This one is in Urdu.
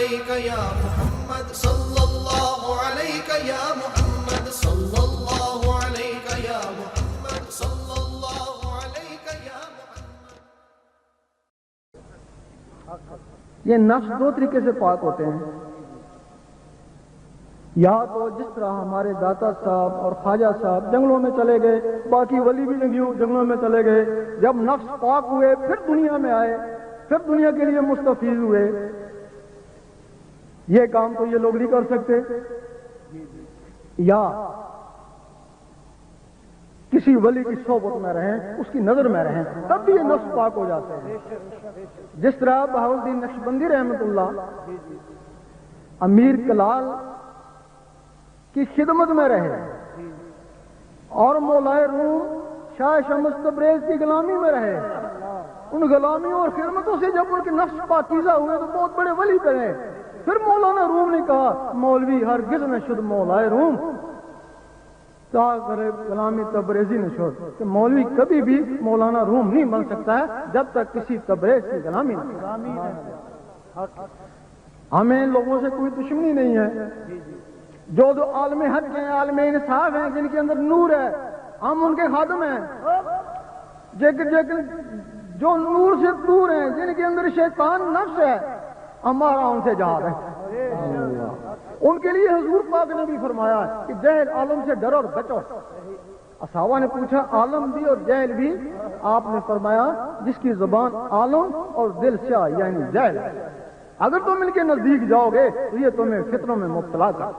عليك يا محمد صلى الله عليك يا محمد صلى الله عليك يا محمد صلى الله عليك يا محمد. یہ نفس دو طریقے سے پاک ہوتے ہیں، یا تو جس طرح ہمارے داتا صاحب اور خواجہ صاحب جنگلوں میں چلے گئے، باقی ولی بھی جنگلوں میں چلے گئے، جب نفس پاک ہوئے پھر دنیا میں آئے، پھر دنیا کے لیے مستفیض ہوئے. یہ کام تو یہ لوگ نہیں کر سکتے. یا کسی ولی کی صحبت میں رہیں، اس کی نظر میں رہیں، تب بھی یہ نفس پاک ہو جاتے ہیں. جس طرح بہاؤالدین نقشبندی رحمۃ اللہ امیر کلال کی خدمت میں رہے اور مولائے روم شاہ شمس تبریز کی غلامی میں رہے. ان غلامیوں اور خدمتوں سے جب ان کے نفس پاکیزہ ہوئے تو بہت بڑے ولی بنے. پھر مولانا روم نے کہا مولوی ہرگز نہ شد مولائے روم تا کرے غلامی تبریزی نہ شد، کہ مولوی کبھی بھی مولانا روم نہیں بن سکتا ہے جب تک کسی تبریز کی غلامی نہ. ہمیں لوگوں سے کوئی دشمنی نہیں ہے، جو عالم حق ہیں، عالم انصاف ہیں، جن کے اندر نور ہے، ہم ان کے خادم ہیں. جو نور سے دور ہیں، جن کے اندر شیطان نفس ہے، ہمارا ان سے جہاد ہے. ان کے لیے حضور پاک نے بھی فرمایا کہ جہل عالم سے ڈرو اور بچو. اصحابہ نے پوچھا عالم بھی اور جہل بھی؟ آپ نے فرمایا جس کی زبان عالم اور دل سیاہ یعنی جہل ہے، اگر تم ان کے نزدیک جاؤ گے تو یہ تمہیں فتنوں میں مبتلا کر.